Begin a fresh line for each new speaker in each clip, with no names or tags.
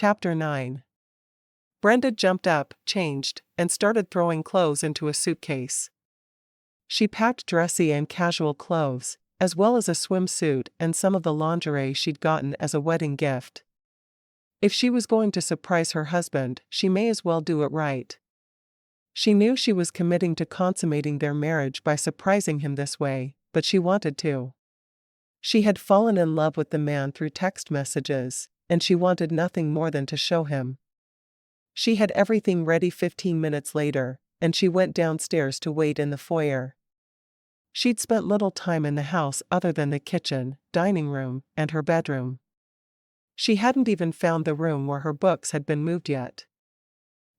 Chapter 9. Brenda jumped up, changed, and started throwing clothes into a suitcase. She packed dressy and casual clothes, as well as a swimsuit and some of the lingerie she'd gotten as a wedding gift. If she was going to surprise her husband, she may as well do it right. She knew she was committing to consummating their marriage by surprising him this way, but she wanted to. She had fallen in love with the man through text messages, and she wanted nothing more than to show him. She had everything ready 15 minutes later, and she went downstairs to wait in the foyer. She'd spent little time in the house other than the kitchen, dining room, and her bedroom. She hadn't even found the room where her books had been moved yet.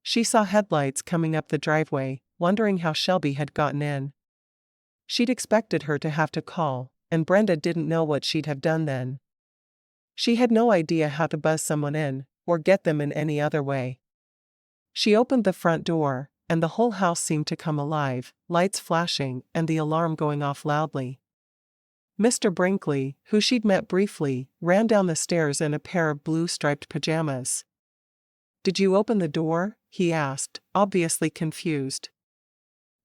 She saw headlights coming up the driveway, wondering how Shelby had gotten in. She'd expected her to have to call, and Brenda didn't know what she'd have done then. She had no idea how to buzz someone in, or get them in any other way. She opened the front door, and the whole house seemed to come alive, lights flashing and the alarm going off loudly. Mr. Brinkley, who she'd met briefly, ran down the stairs in a pair of blue striped pajamas. "Did you open the door?" he asked, obviously confused.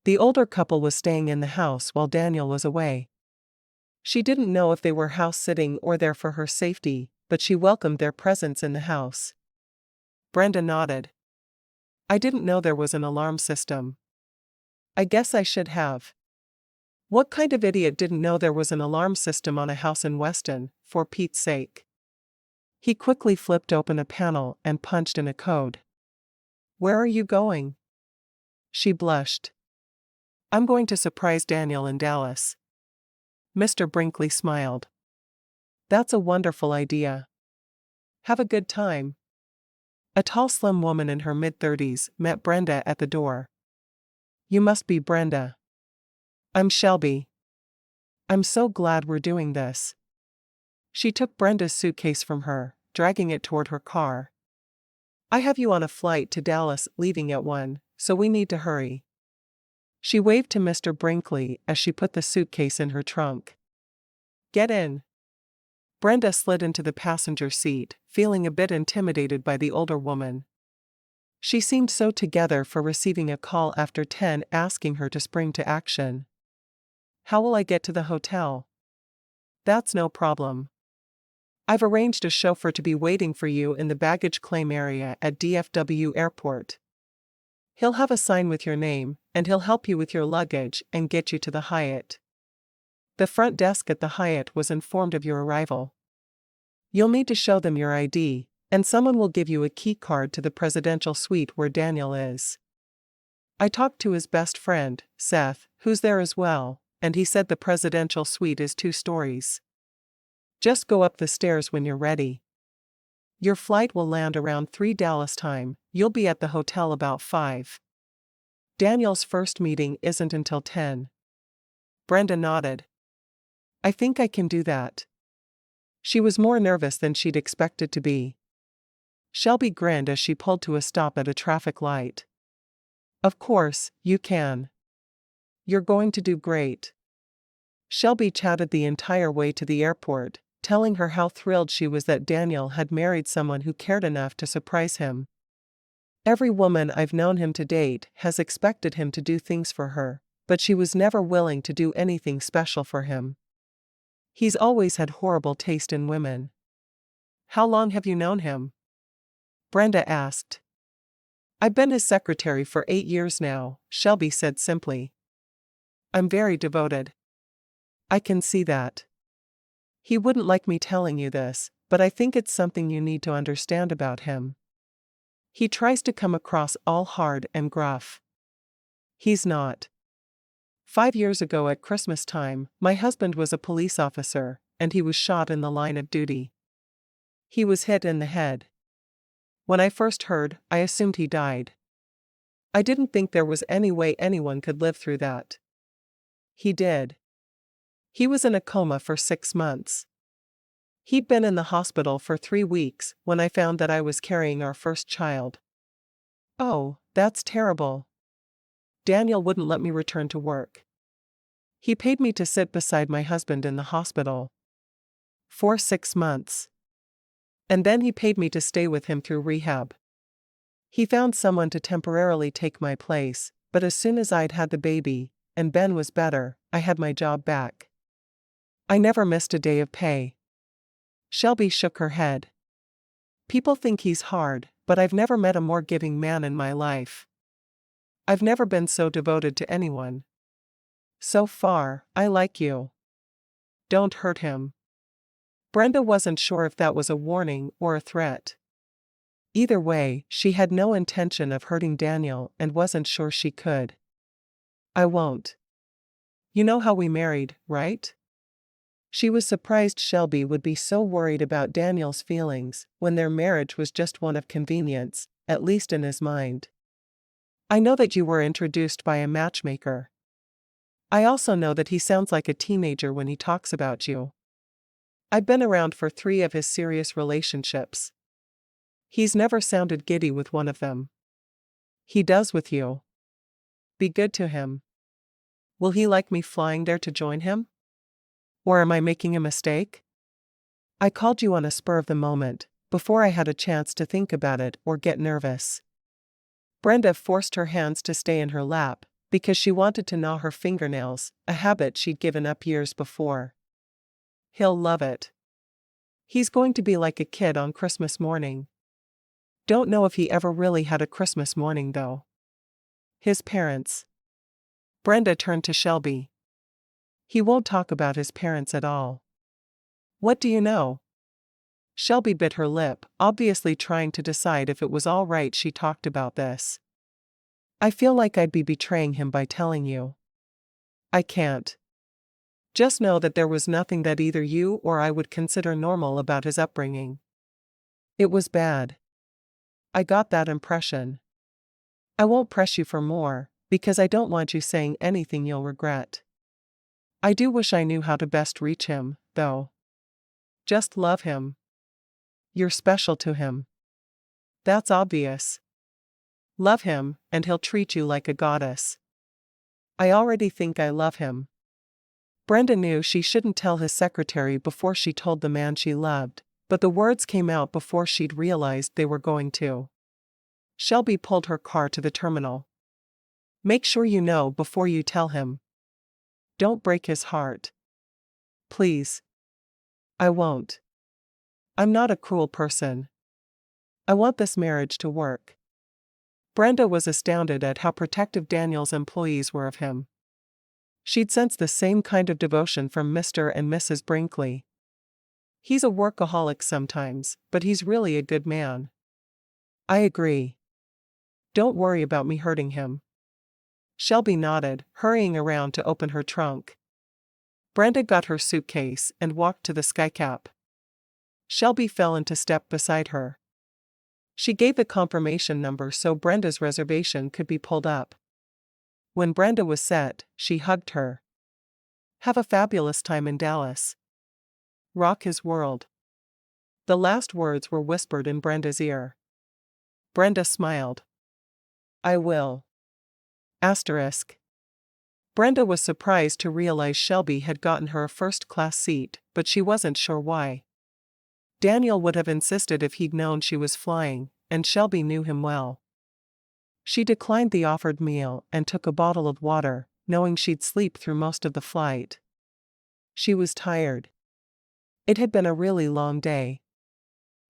The older couple was staying in the house while Daniel was away. She didn't know if they were house-sitting or there for her safety, but she welcomed their presence in the house. Brenda nodded. "I didn't know there was an alarm system." "I guess I should have." What kind of idiot didn't know there was an alarm system on a house in Weston, for Pete's sake? He quickly flipped open a panel and punched in a code. "Where are you going?" She blushed. "I'm going to surprise Daniel in Dallas." Mr. Brinkley smiled. "That's a wonderful idea. Have a good time." A tall slim woman in her mid-30s met Brenda at the door. "You must be Brenda." "I'm Shelby. I'm so glad we're doing this." She took Brenda's suitcase from her, dragging it toward her car. "I have you on a flight to Dallas leaving at 1, so we need to hurry." She waved to Mr. Brinkley as she put the suitcase in her trunk. "Get in." Brenda slid into the passenger seat, feeling a bit intimidated by the older woman. She seemed so together for receiving a call after 10 asking her to spring to action. "How will I get to the hotel?" "That's no problem. I've arranged a chauffeur to be waiting for you in the baggage claim area at DFW Airport. He'll have a sign with your name, and he'll help you with your luggage and get you to the Hyatt. The front desk at the Hyatt was informed of your arrival. You'll need to show them your ID, and someone will give you a key card to the presidential suite where Daniel is. I talked to his best friend, Seth, who's there as well, and he said the presidential suite is 2 stories. Just go up the stairs when you're ready. Your flight will land around 3 Dallas time, you'll be at the hotel about 5. Daniel's first meeting isn't until 10. Brenda nodded. "I think I can do that." She was more nervous than she'd expected to be. Shelby grinned as she pulled to a stop at a traffic light. "Of course, you can. You're going to do great." Shelby chatted the entire way to the airport, telling her how thrilled she was that Daniel had married someone who cared enough to surprise him. "Every woman I've known him to date has expected him to do things for her, but she was never willing to do anything special for him. He's always had horrible taste in women." "How long have you known him?" Brenda asked. "I've been his secretary for 8 years now," Shelby said simply. "I'm very devoted." "I can see that. He wouldn't like me telling you this, but I think it's something you need to understand about him. He tries to come across all hard and gruff. He's not. 5 years ago at Christmas time, my husband was a police officer, and he was shot in the line of duty. He was hit in the head. When I first heard, I assumed he died. I didn't think there was any way anyone could live through that. He did. He was in a coma for 6 months. He'd been in the hospital for 3 weeks when I found that I was carrying our first child." "Oh, that's terrible." "Daniel wouldn't let me return to work. He paid me to sit beside my husband in the hospital. For 6 months. And then he paid me to stay with him through rehab. He found someone to temporarily take my place, but as soon as I'd had the baby, and Ben was better, I had my job back. I never missed a day of pay. Shelby shook her head. People think he's hard, but I've never met a more giving man in my life. I've never been so devoted to anyone. So far, I like you. Don't hurt him. Brenda wasn't sure if that was a warning or a threat. Either way, she had no intention of hurting Daniel and wasn't sure she could. I won't. You know how we married, right? She was surprised Shelby would be so worried about Daniel's feelings when their marriage was just one of convenience, at least in his mind. I know that you were introduced by a matchmaker. I also know that he sounds like a teenager when he talks about you. I've been around for 3 of his serious relationships. He's never sounded giddy with one of them. He does with you. Be good to him. Will he like me flying there to join him? Or am I making a mistake? I called you on a spur of the moment, before I had a chance to think about it or get nervous. Brenda forced her hands to stay in her lap, because she wanted to gnaw her fingernails, a habit she'd given up years before. He'll love it. He's going to be like a kid on Christmas morning. Don't know if he ever really had a Christmas morning though. His parents. Brenda turned to Shelby. He won't talk about his parents at all. What do you know? Shelby bit her lip, obviously trying to decide if it was all right she talked about this. I feel like I'd be betraying him by telling you. I can't. Just know that there was nothing that either you or I would consider normal about his upbringing. It was bad. I got that impression. I won't press you for more, because I don't want you saying anything you'll regret. I do wish I knew how to best reach him, though. Just love him. You're special to him. That's obvious. Love him, and he'll treat you like a goddess. I already think I love him. Brenda knew she shouldn't tell his secretary before she told the man she loved, but the words came out before she'd realized they were going to. Shelby pulled her car to the terminal. Make sure you know before you tell him. Don't break his heart. Please. I won't. I'm not a cruel person. I want this marriage to work. Brenda was astounded at how protective Daniel's employees were of him. She'd sensed the same kind of devotion from Mr. and Mrs. Brinkley. He's a workaholic sometimes, but he's really a good man. I agree. Don't worry about me hurting him. Shelby nodded, hurrying around to open her trunk. Brenda got her suitcase and walked to the skycap. Shelby fell into step beside her. She gave the confirmation number so Brenda's reservation could be pulled up. When Brenda was set, she hugged her. Have a fabulous time in Dallas. Rock his world. The last words were whispered in Brenda's ear. Brenda smiled. I will. Asterisk. Brenda was surprised to realize Shelby had gotten her a first-class seat, but she wasn't sure why. Daniel would have insisted if he'd known she was flying, and Shelby knew him well. She declined the offered meal and took a bottle of water, knowing she'd sleep through most of the flight. She was tired. It had been a really long day.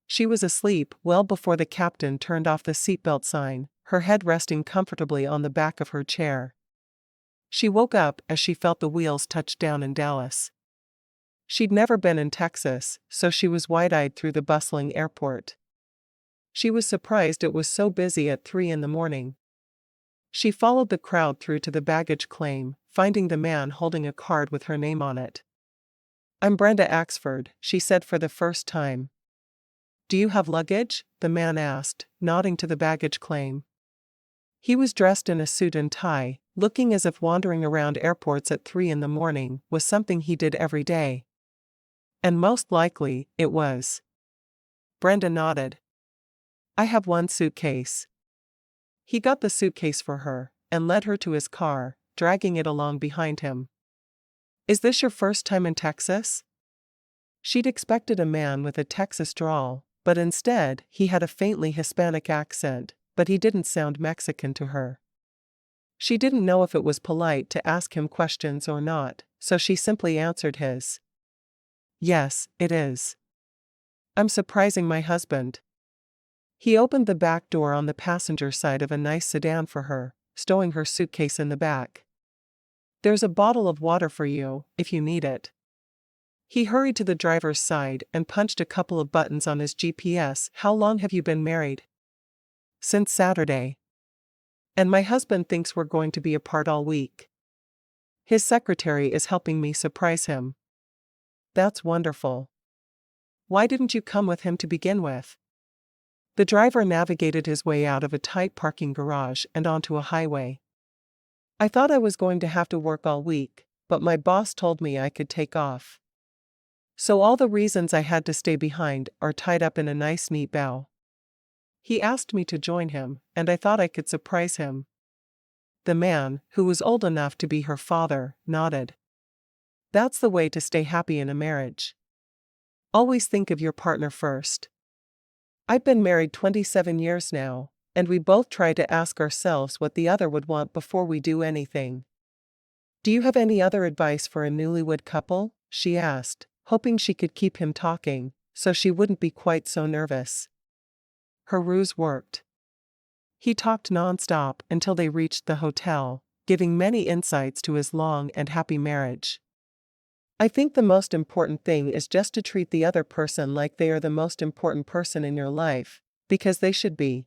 She was asleep well before the captain turned off the seatbelt sign, her head resting comfortably on the back of her chair. She woke up as she felt the wheels touch down in Dallas. She'd never been in Texas, so she was wide-eyed through the bustling airport. She was surprised it was so busy at 3 in the morning. She followed the crowd through to the baggage claim, finding the man holding a card with her name on it. I'm Brenda Axford, she said for the first time. Do you have luggage? The man asked, nodding to the baggage claim. He was dressed in a suit and tie, looking as if wandering around airports at 3 in the morning was something he did every day. And most likely, it was. Brenda nodded. I have one suitcase. He got the suitcase for her, and led her to his car, dragging it along behind him. Is this your first time in Texas? She'd expected a man with a Texas drawl, but instead, he had a faintly Hispanic accent, but he didn't sound Mexican to her. She didn't know if it was polite to ask him questions or not, so she simply answered his. Yes, it is. I'm surprising my husband. He opened the back door on the passenger side of a nice sedan for her, stowing her suitcase in the back. There's a bottle of water for you, if you need it. He hurried to the driver's side and punched a couple of buttons on his GPS. How long have you been married? Since Saturday. And my husband thinks we're going to be apart all week. His secretary is helping me surprise him. That's wonderful. Why didn't you come with him to begin with? The driver navigated his way out of a tight parking garage and onto a highway. I thought I was going to have to work all week, but my boss told me I could take off. So all the reasons I had to stay behind are tied up in a nice neat bow. He asked me to join him, and I thought I could surprise him. The man, who was old enough to be her father, nodded. That's the way to stay happy in a marriage. Always think of your partner first. I've been married 27 years now, and we both try to ask ourselves what the other would want before we do anything. Do you have any other advice for a newlywed couple? She asked, hoping she could keep him talking, so she wouldn't be quite so nervous. Her ruse worked. He talked non-stop until they reached the hotel, giving many insights to his long and happy marriage. I think the most important thing is just to treat the other person like they are the most important person in your life, because they should be.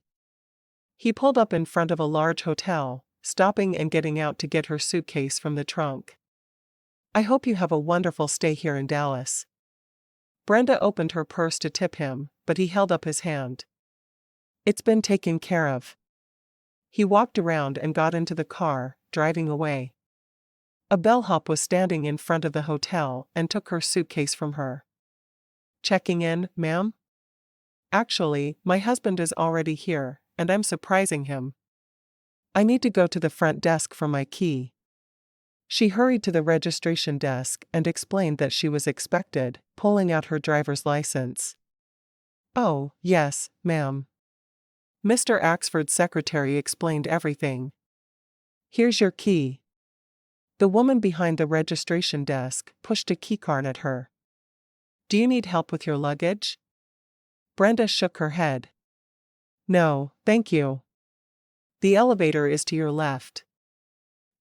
He pulled up in front of a large hotel, stopping and getting out to get her suitcase from the trunk. I hope you have a wonderful stay here in Dallas. Brenda opened her purse to tip him, but he held up his hand. It's been taken care of. He walked around and got into the car, driving away. A bellhop was standing in front of the hotel and took her suitcase from her. Checking in, ma'am? Actually, my husband is already here, and I'm surprising him. I need to go to the front desk for my key. She hurried to the registration desk and explained that she was expected, pulling out her driver's license. Oh, yes, ma'am. Mr. Axford's secretary explained everything. Here's your key. The woman behind the registration desk pushed a keycard at her. Do you need help with your luggage? Brenda shook her head. No, thank you. The elevator is to your left.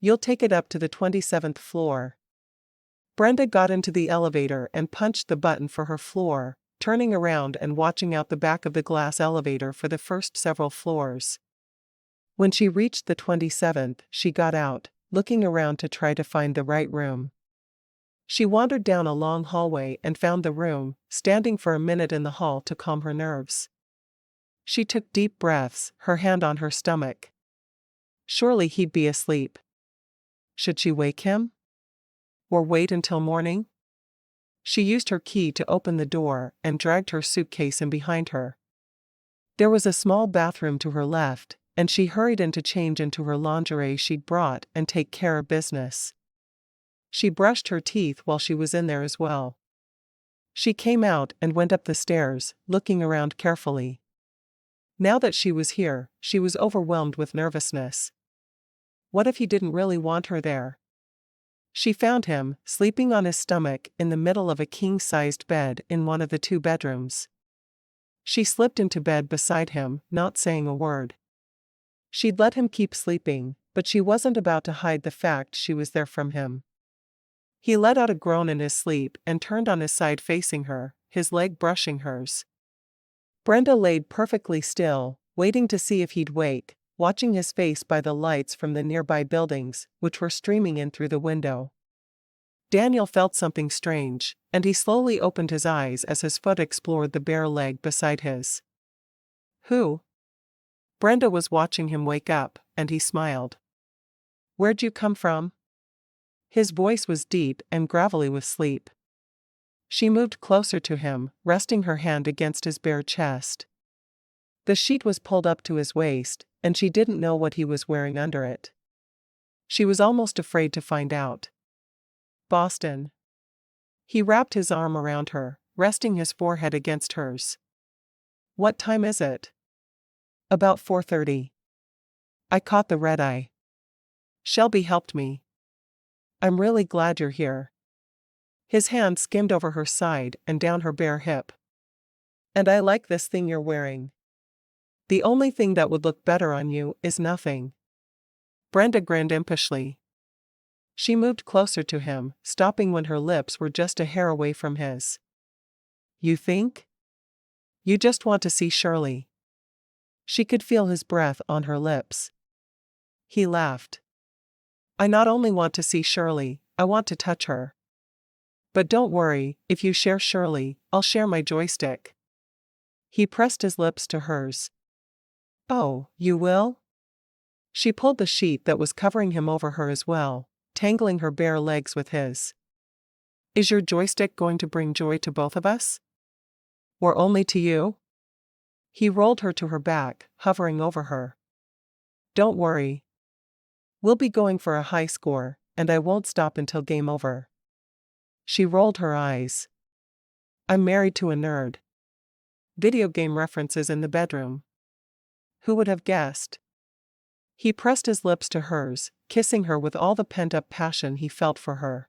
You'll take it up to the 27th floor. Brenda got into the elevator and punched the button for her floor, turning around and watching out the back of the glass elevator for the first several floors. When she reached the 27th, she got out, looking around to try to find the right room. She wandered down a long hallway and found the room, standing for a minute in the hall to calm her nerves. She took deep breaths, her hand on her stomach. Surely he'd be asleep. Should she wake him? Or wait until morning? She used her key to open the door and dragged her suitcase in behind her. There was a small bathroom to her left, and she hurried in to change into her lingerie she'd brought and take care of business. She brushed her teeth while she was in there as well. She came out and went up the stairs, looking around carefully. Now that she was here, she was overwhelmed with nervousness. What if he didn't really want her there? She found him, sleeping on his stomach in the middle of a king-sized bed in one of the 2 bedrooms. She slipped into bed beside him, not saying a word. She'd let him keep sleeping, but she wasn't about to hide the fact she was there from him. He let out a groan in his sleep and turned on his side facing her, his leg brushing hers. Brenda laid perfectly still, waiting to see if he'd wake, watching his face by the lights from the nearby buildings, which were streaming in through the window. Daniel felt something strange, and he slowly opened his eyes as his foot explored the bare leg beside his. Who? Brenda was watching him wake up, and he smiled. Where'd you come from? His voice was deep and gravelly with sleep. She moved closer to him, resting her hand against his bare chest. The sheet was pulled up to his waist, and she didn't know what he was wearing under it. She was almost afraid to find out. Boston. He wrapped his arm around her, resting his forehead against hers. What time is it? About 4:30. I caught the red eye. Shelby helped me. I'm really glad you're here. His hand skimmed over her side and down her bare hip. And I like this thing you're wearing. The only thing that would look better on you is nothing. Brenda grinned impishly. She moved closer to him, stopping when her lips were just a hair away from his. You think? You just want to see Shirley. She could feel his breath on her lips. He laughed. I not only want to see Shirley, I want to touch her. But don't worry, if you share Shirley, I'll share my joystick. He pressed his lips to hers. Oh, you will? She pulled the sheet that was covering him over her as well, tangling her bare legs with his. Is your joystick going to bring joy to both of us? Or only to you? He rolled her to her back, hovering over her. Don't worry. We'll be going for a high score, and I won't stop until game over. She rolled her eyes. I'm married to a nerd. Video game references in the bedroom. Who would have guessed? He pressed his lips to hers, kissing her with all the pent-up passion he felt for her.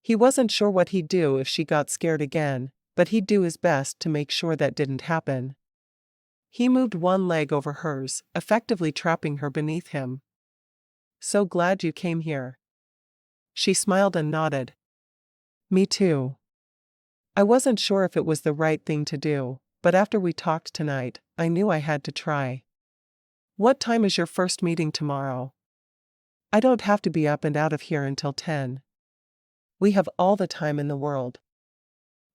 He wasn't sure what he'd do if she got scared again, but he'd do his best to make sure that didn't happen. He moved one leg over hers, effectively trapping her beneath him. So glad you came here. She smiled and nodded. Me too. I wasn't sure if it was the right thing to do, but after we talked tonight, I knew I had to try. What time is your first meeting tomorrow? I don't have to be up and out of here until 10. We have all the time in the world.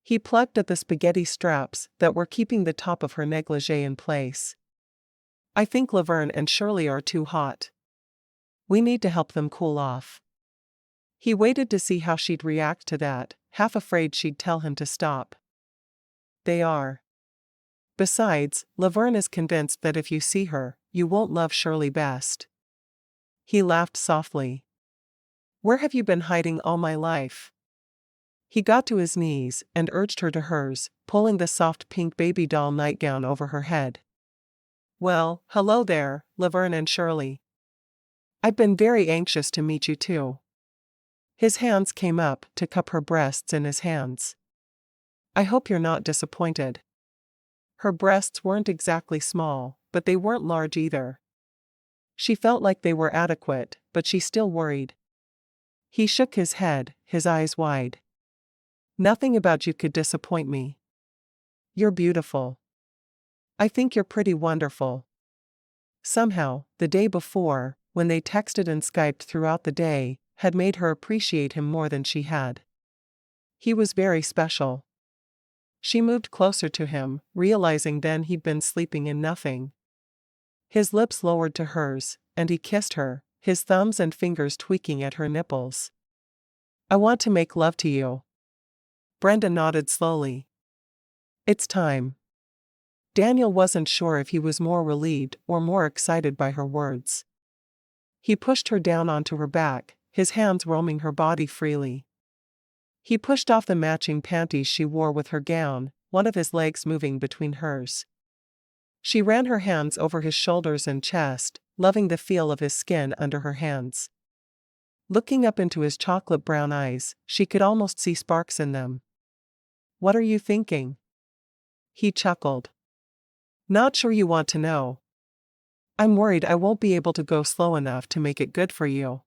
He plucked at the spaghetti straps that were keeping the top of her negligee in place. I think Laverne and Shirley are too hot. We need to help them cool off. He waited to see how she'd react to that, half afraid she'd tell him to stop. They are. Besides, Laverne is convinced that if you see her, you won't love Shirley best. He laughed softly. Where have you been hiding all my life? He got to his knees and urged her to hers, pulling the soft pink baby doll nightgown over her head. Well, hello there, Laverne and Shirley. I've been very anxious to meet you too. His hands came up to cup her breasts in his hands. I hope you're not disappointed. Her breasts weren't exactly small, but they weren't large either. She felt like they were adequate, but she still worried. He shook his head, his eyes wide. Nothing about you could disappoint me. You're beautiful. I think you're pretty wonderful. Somehow, the day before, when they texted and Skyped throughout the day, had made her appreciate him more than she had. He was very special. She moved closer to him, realizing then he'd been sleeping in nothing. His lips lowered to hers, and he kissed her, his thumbs and fingers tweaking at her nipples. I want to make love to you. Brenda nodded slowly. It's time. Daniel wasn't sure if he was more relieved or more excited by her words. He pushed her down onto her back, his hands roaming her body freely. He pushed off the matching panties she wore with her gown, one of his legs moving between hers. She ran her hands over his shoulders and chest, loving the feel of his skin under her hands. Looking up into his chocolate brown eyes, she could almost see sparks in them. What are you thinking? He chuckled. Not sure you want to know. I'm worried I won't be able to go slow enough to make it good for you.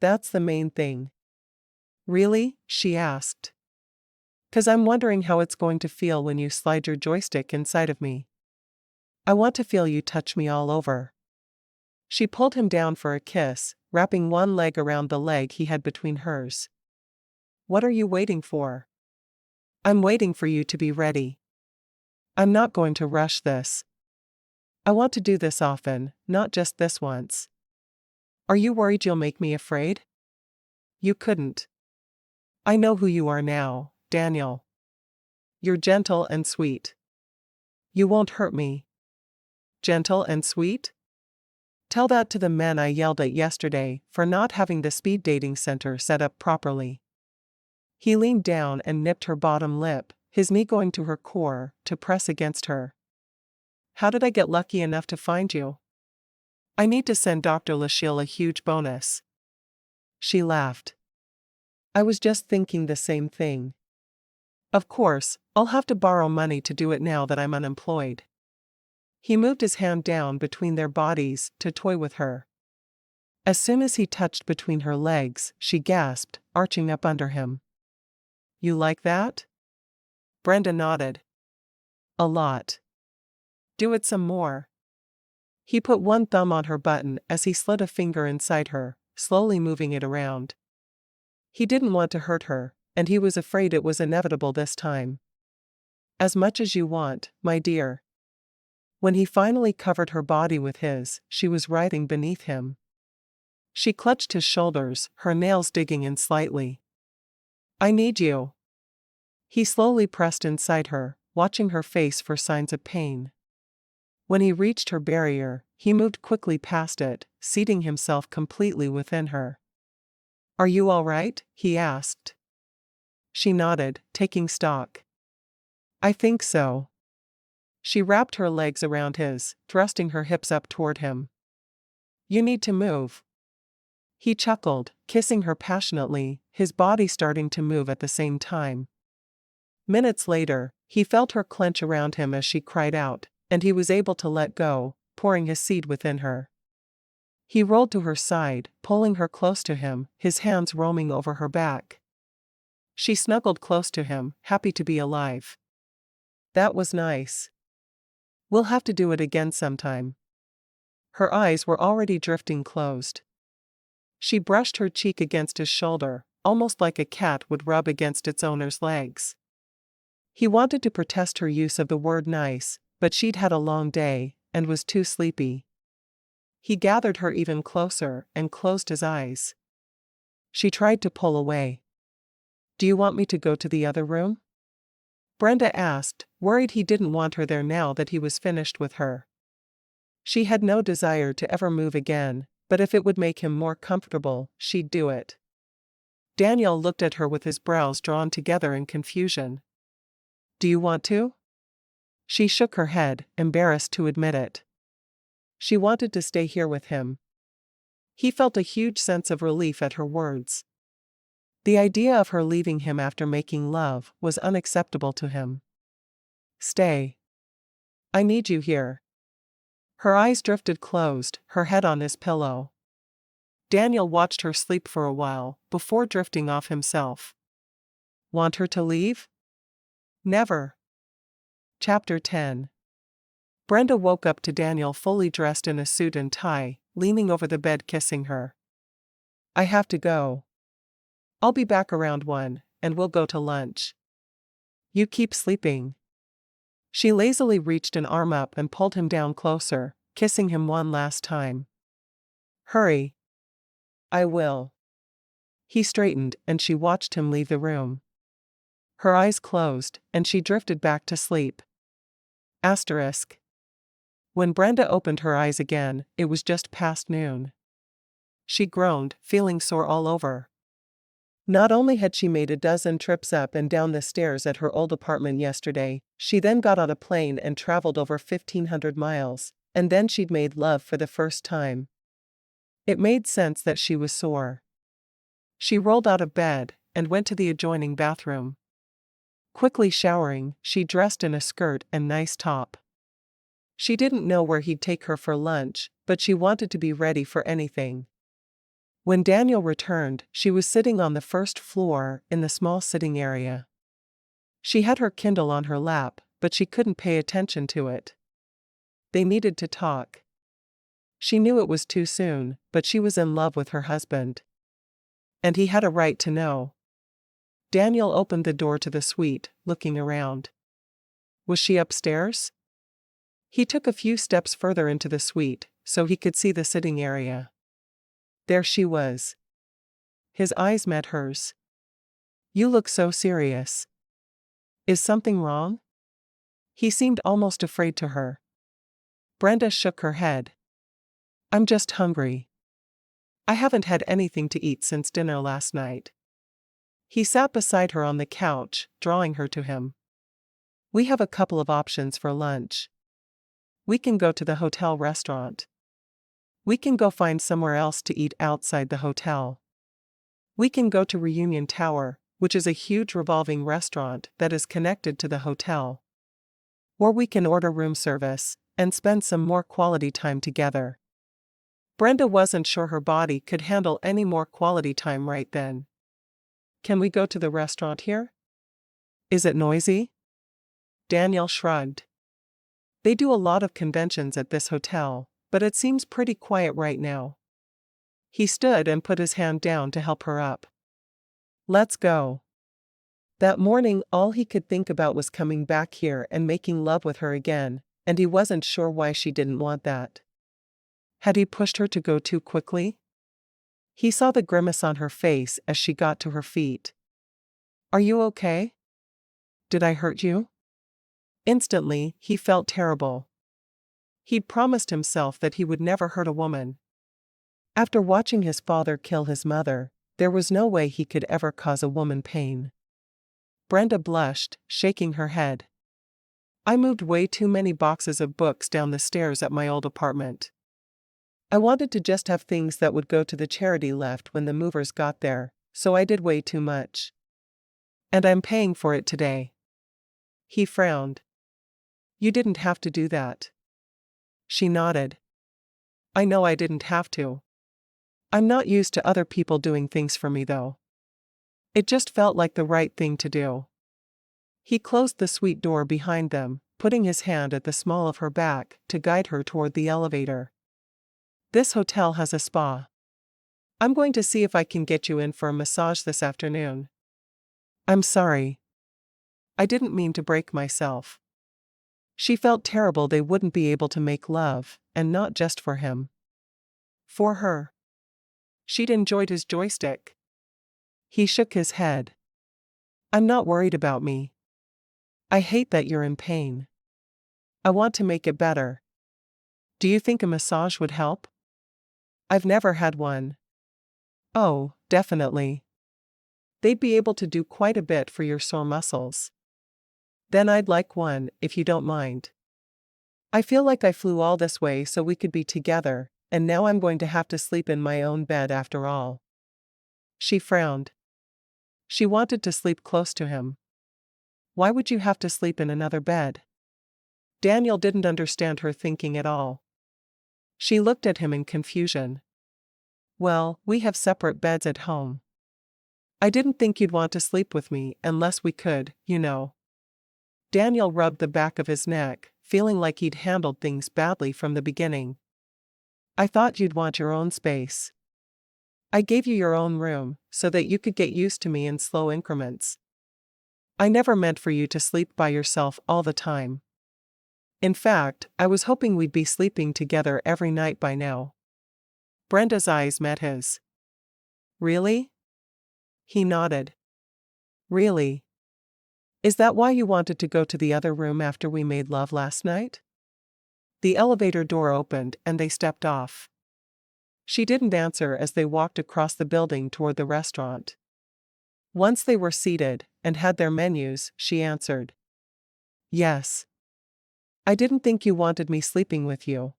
That's the main thing. Really? She asked. 'Cause I'm wondering how it's going to feel when you slide your joystick inside of me. I want to feel you touch me all over. She pulled him down for a kiss, wrapping one leg around the leg he had between hers. What are you waiting for? I'm waiting for you to be ready. I'm not going to rush this. I want to do this often, not just this once. Are you worried you'll make me afraid? You couldn't. I know who you are now, Daniel. You're gentle and sweet. You won't hurt me. Gentle and sweet? Tell that to the men I yelled at yesterday for not having the speed dating center set up properly. He leaned down and nipped her bottom lip, his knee going to her core, to press against her. How did I get lucky enough to find you? I need to send Dr. Lachille a huge bonus. She laughed. I was just thinking the same thing. Of course, I'll have to borrow money to do it now that I'm unemployed. He moved his hand down between their bodies to toy with her. As soon as he touched between her legs, she gasped, arching up under him. You like that? Brenda nodded. A lot. Do it some more. He put one thumb on her button as he slid a finger inside her, slowly moving it around. He didn't want to hurt her, and he was afraid it was inevitable this time. As much as you want, my dear. When he finally covered her body with his, she was writhing beneath him. She clutched his shoulders, her nails digging in slightly. I need you. He slowly pressed inside her, watching her face for signs of pain. When he reached her barrier, he moved quickly past it, seating himself completely within her. Are you all right? He asked. She nodded, taking stock. I think so. She wrapped her legs around his, thrusting her hips up toward him. You need to move. He chuckled, kissing her passionately, his body starting to move at the same time. Minutes later, he felt her clench around him as she cried out, and he was able to let go, pouring his seed within her. He rolled to her side, pulling her close to him, his hands roaming over her back. She snuggled close to him, happy to be alive. That was nice. We'll have to do it again sometime. Her eyes were already drifting closed. She brushed her cheek against his shoulder, almost like a cat would rub against its owner's legs. He wanted to protest her use of the word nice, but she'd had a long day, and was too sleepy. He gathered her even closer and closed his eyes. She tried to pull away. Do you want me to go to the other room? Brenda asked, worried he didn't want her there now that he was finished with her. She had no desire to ever move again, but if it would make him more comfortable, she'd do it. Daniel looked at her with his brows drawn together in confusion. Do you want to? She shook her head, embarrassed to admit it. She wanted to stay here with him. He felt a huge sense of relief at her words. The idea of her leaving him after making love was unacceptable to him. Stay. I need you here. Her eyes drifted closed, her head on his pillow. Daniel watched her sleep for a while, before drifting off himself. Want her to leave? Never. Chapter 10. Brenda woke up to Daniel fully dressed in a suit and tie, leaning over the bed kissing her. I have to go. I'll be back around 1, and we'll go to lunch. You keep sleeping. She lazily reached an arm up and pulled him down closer, kissing him one last time. Hurry. I will. He straightened and she watched him leave the room. Her eyes closed, and she drifted back to sleep. Asterisk. When Brenda opened her eyes again, it was just past noon. She groaned, feeling sore all over. Not only had she made a dozen trips up and down the stairs at her old apartment yesterday, she then got on a plane and traveled over 1,500 miles, and then she'd made love for the first time. It made sense that she was sore. She rolled out of bed and went to the adjoining bathroom. Quickly showering, she dressed in a skirt and nice top. She didn't know where he'd take her for lunch, but she wanted to be ready for anything. When Daniel returned, she was sitting on the first floor in the small sitting area. She had her Kindle on her lap, but she couldn't pay attention to it. They needed to talk. She knew it was too soon, but she was in love with her husband. And he had a right to know. Daniel opened the door to the suite, looking around. Was she upstairs? He took a few steps further into the suite, so he could see the sitting area. There she was. His eyes met hers. You look so serious. Is something wrong? He seemed almost afraid to her. Brenda shook her head. I'm just hungry. I haven't had anything to eat since dinner last night. He sat beside her on the couch, drawing her to him. We have a couple of options for lunch. We can go to the hotel restaurant. We can go find somewhere else to eat outside the hotel. We can go to Reunion Tower, which is a huge revolving restaurant that is connected to the hotel. Or we can order room service and spend some more quality time together. Brenda wasn't sure her body could handle any more quality time right then. Can we go to the restaurant here? Is it noisy? Daniel shrugged. They do a lot of conventions at this hotel, but it seems pretty quiet right now. He stood and put his hand down to help her up. Let's go. That morning, all he could think about was coming back here and making love with her again, and he wasn't sure why she didn't want that. Had he pushed her to go too quickly? He saw the grimace on her face as she got to her feet. Are you okay? Did I hurt you? Instantly, he felt terrible. He'd promised himself that he would never hurt a woman. After watching his father kill his mother, there was no way he could ever cause a woman pain. Brenda blushed, shaking her head. I moved way too many boxes of books down the stairs at my old apartment. I wanted to just have things that would go to the charity left when the movers got there, so I did way too much. And I'm paying for it today. He frowned. You didn't have to do that. She nodded. I know I didn't have to. I'm not used to other people doing things for me though. It just felt like the right thing to do. He closed the suite door behind them, putting his hand at the small of her back to guide her toward the elevator. This hotel has a spa. I'm going to see if I can get you in for a massage this afternoon. I'm sorry. I didn't mean to break myself. She felt terrible they wouldn't be able to make love, and not just for him. For her. She'd enjoyed his joystick. He shook his head. I'm not worried about me. I hate that you're in pain. I want to make it better. Do you think a massage would help? I've never had one. Oh, definitely. They'd be able to do quite a bit for your sore muscles. Then I'd like one, if you don't mind. I feel like I flew all this way so we could be together, and now I'm going to have to sleep in my own bed after all. She frowned. She wanted to sleep close to him. Why would you have to sleep in another bed? Daniel didn't understand her thinking at all. She looked at him in confusion. Well, we have separate beds at home. I didn't think you'd want to sleep with me unless we could, you know. Daniel rubbed the back of his neck, feeling like he'd handled things badly from the beginning. I thought you'd want your own space. I gave you your own room, so that you could get used to me in slow increments. I never meant for you to sleep by yourself all the time. In fact, I was hoping we'd be sleeping together every night by now. Brenda's eyes met his. Really? He nodded. Really? Is that why you wanted to go to the other room after we made love last night? The elevator door opened and they stepped off. She didn't answer as they walked across the building toward the restaurant. Once they were seated and had their menus, she answered. Yes. I didn't think you wanted me sleeping with you.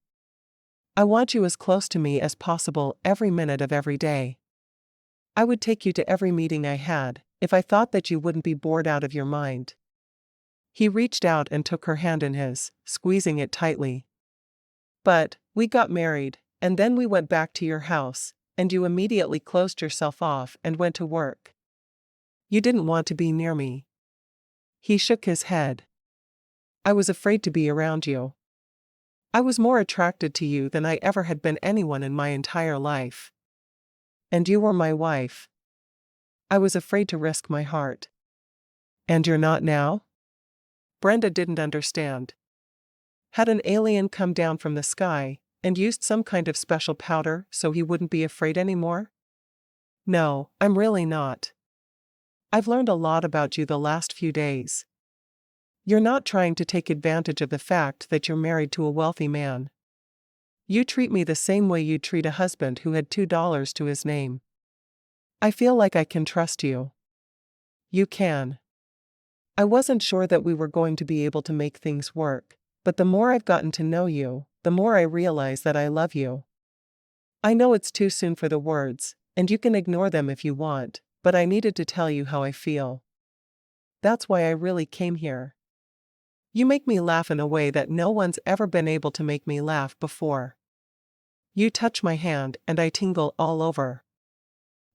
I want you as close to me as possible every minute of every day. I would take you to every meeting I had, if I thought that you wouldn't be bored out of your mind. He reached out and took her hand in his, squeezing it tightly. But, we got married, and then we went back to your house, and you immediately closed yourself off and went to work. You didn't want to be near me. He shook his head. I was afraid to be around you. I was more attracted to you than I ever had been anyone in my entire life. And you were my wife. I was afraid to risk my heart. And you're not now? Brenda didn't understand. Had an alien come down from the sky and used some kind of special powder so he wouldn't be afraid anymore? No, I'm really not. I've learned a lot about you the last few days. You're not trying to take advantage of the fact that you're married to a wealthy man. You treat me the same way you'd treat a husband who had $2 to his name. I feel like I can trust you. You can. I wasn't sure that we were going to be able to make things work, but the more I've gotten to know you, the more I realize that I love you. I know it's too soon for the words, and you can ignore them if you want, but I needed to tell you how I feel. That's why I really came here. You make me laugh in a way that no one's ever been able to make me laugh before. You touch my hand and I tingle all over.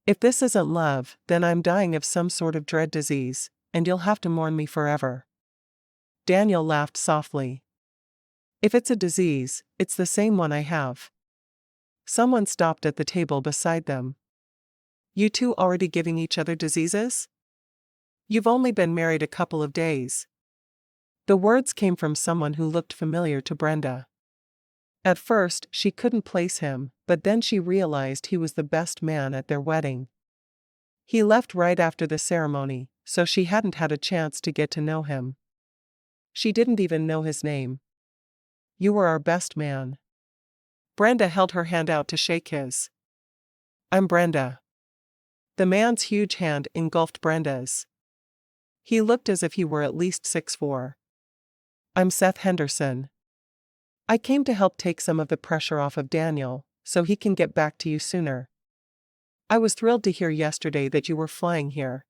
If this isn't love, then I'm dying of some sort of dread disease, and you'll have to mourn me forever. Daniel laughed softly. If it's a disease, it's the same one I have. Someone stopped at the table beside them. You two already giving each other diseases? You've only been married a couple of days. The words came from someone who looked familiar to Brenda. At first, she couldn't place him, but then she realized he was the best man at their wedding. He left right after the ceremony, so she hadn't had a chance to get to know him. She didn't even know his name. You were our best man. Brenda held her hand out to shake his. I'm Brenda. The man's huge hand engulfed Brenda's. He looked as if he were at least 6'4". I'm Seth Henderson. I came to help take some of the pressure off of Daniel, so he can get back to you sooner. I was thrilled to hear yesterday that you were flying here.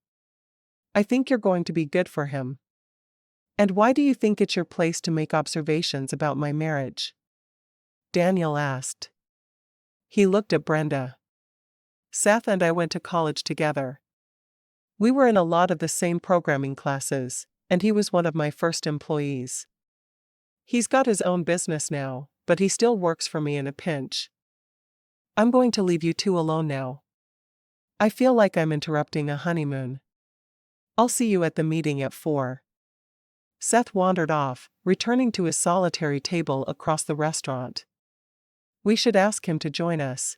I think you're going to be good for him. And why do you think it's your place to make observations about my marriage? Daniel asked. He looked at Brenda. Seth and I went to college together. We were in a lot of the same programming classes, and he was one of my first employees. He's got his own business now, but he still works for me in a pinch. I'm going to leave you two alone now. I feel like I'm interrupting a honeymoon. I'll see you at the meeting at 4. Seth wandered off, returning to his solitary table across the restaurant. We should ask him to join us.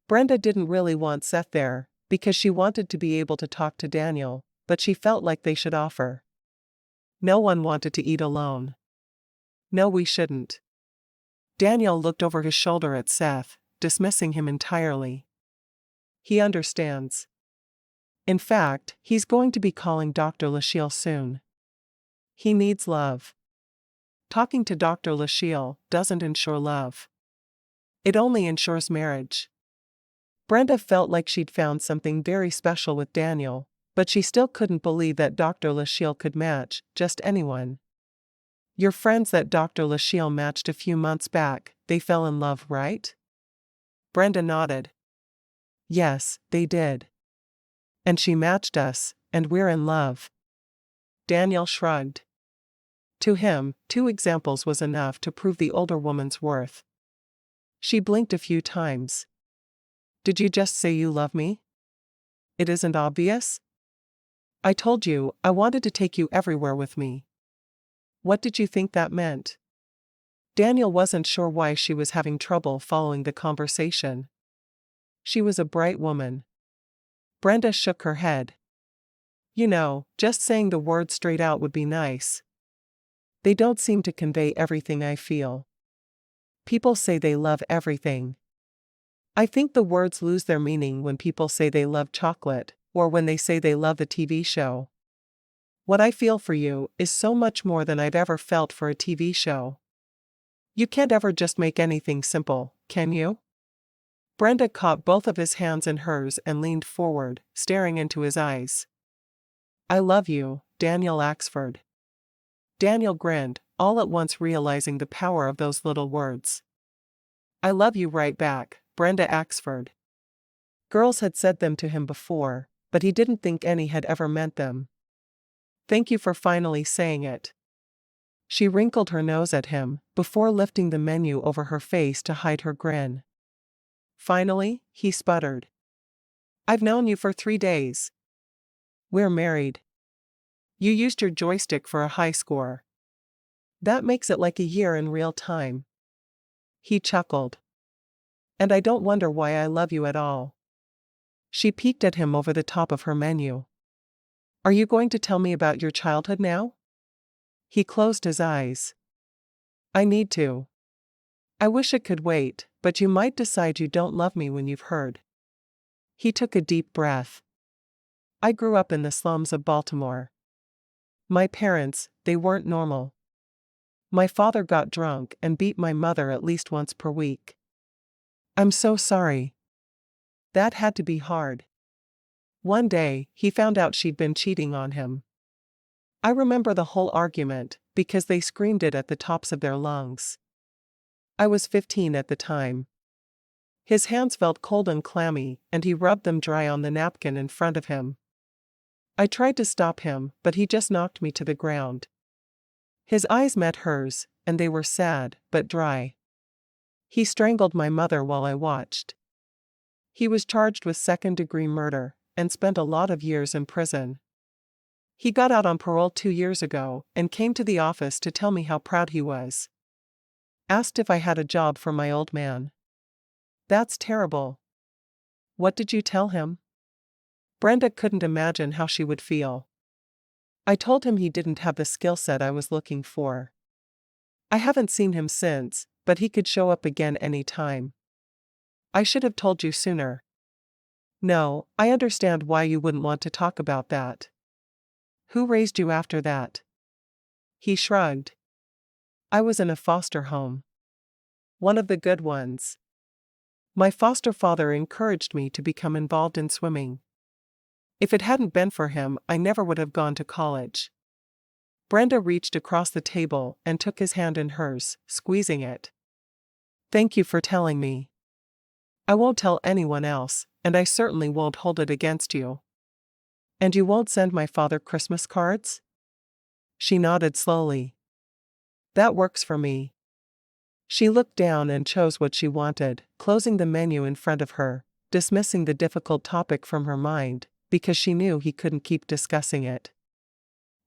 Brenda didn't really want Seth there, because she wanted to be able to talk to Daniel, but she felt like they should offer. No one wanted to eat alone. No, we shouldn't. Daniel looked over his shoulder at Seth, dismissing him entirely. He understands. In fact, he's going to be calling Dr. Lachelle soon. He needs love. Talking to Dr. Lachelle doesn't ensure love. It only ensures marriage. Brenda felt like she'd found something very special with Daniel, but she still couldn't believe that Dr. Lachelle could match just anyone. Your friends that Dr. Lachelle matched a few months back, they fell in love, right? Brenda nodded. Yes, they did. And she matched us, and we're in love. Daniel shrugged. To him, 2 examples was enough to prove the older woman's worth. She blinked a few times. Did you just say you love me? It isn't obvious? I told you I wanted to take you everywhere with me. What did you think that meant? Daniel wasn't sure why she was having trouble following the conversation. She was a bright woman. Brenda shook her head. You know, just saying the words straight out would be nice. They don't seem to convey everything I feel. People say they love everything. I think the words lose their meaning when people say they love chocolate, or when they say they love the TV show. What I feel for you is so much more than I've ever felt for a TV show. You can't ever just make anything simple, can you? Brenda caught both of his hands in hers and leaned forward, staring into his eyes. I love you, Daniel Axford. Daniel grinned, all at once realizing the power of those little words. I love you right back, Brenda Axford. Girls had said them to him before, but he didn't think any had ever meant them. Thank you for finally saying it. She wrinkled her nose at him, before lifting the menu over her face to hide her grin. Finally, he sputtered. I've known you for 3 days. We're married. You used your joystick for a high score. That makes it like a year in real time. He chuckled. And I don't wonder why I love you at all. She peeked at him over the top of her menu. Are you going to tell me about your childhood now? He closed his eyes. I need to. I wish it could wait, but you might decide you don't love me when you've heard. He took a deep breath. I grew up in the slums of Baltimore. My parents, they weren't normal. My father got drunk and beat my mother at least once per week. I'm so sorry. That had to be hard. One day, he found out she'd been cheating on him. I remember the whole argument, because they screamed it at the tops of their lungs. I was 15 at the time. His hands felt cold and clammy, and he rubbed them dry on the napkin in front of him. I tried to stop him, but he just knocked me to the ground. His eyes met hers, and they were sad, but dry. He strangled my mother while I watched. He was charged with second-degree murder, and spent a lot of years in prison. He got out on parole 2 years ago, and came to the office to tell me how proud he was. Asked if I had a job for my old man. That's terrible. What did you tell him? Brenda couldn't imagine how she would feel. I told him he didn't have the skill set I was looking for. I haven't seen him since, but he could show up again any time. I should have told you sooner. No, I understand why you wouldn't want to talk about that. Who raised you after that? He shrugged. I was in a foster home. One of the good ones. My foster father encouraged me to become involved in swimming. If it hadn't been for him, I never would have gone to college. Brenda reached across the table and took his hand in hers, squeezing it. Thank you for telling me. I won't tell anyone else, and I certainly won't hold it against you. And you won't send my father Christmas cards? She nodded slowly. That works for me. She looked down and chose what she wanted, closing the menu in front of her, dismissing the difficult topic from her mind, because she knew he couldn't keep discussing it.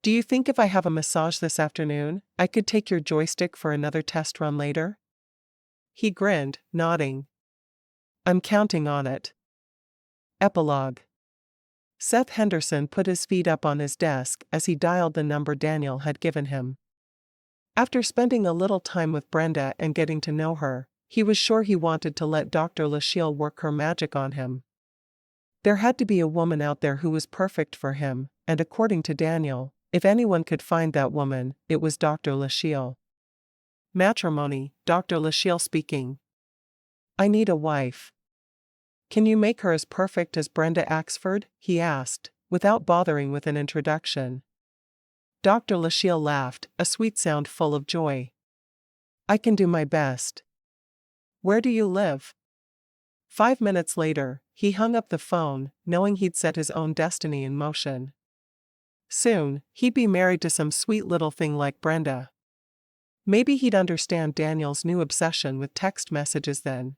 Do you think if I have a massage this afternoon, I could take your joystick for another test run later? He grinned, nodding. I'm counting on it. Epilogue. Seth Henderson put his feet up on his desk as he dialed the number Daniel had given him. After spending a little time with Brenda and getting to know her, he was sure he wanted to let Dr. Lachelle work her magic on him. There had to be a woman out there who was perfect for him, and according to Daniel, if anyone could find that woman, it was Dr. Lachelle. Matchrimony, Dr. Lachelle speaking. I need a wife. Can you make her as perfect as Brenda Axford? He asked, without bothering with an introduction. Dr. Lachelle laughed, a sweet sound full of joy. I can do my best. Where do you live? 5 minutes later, he hung up the phone, knowing he'd set his own destiny in motion. Soon, he'd be married to some sweet little thing like Brenda. Maybe he'd understand Daniel's new obsession with text messages then,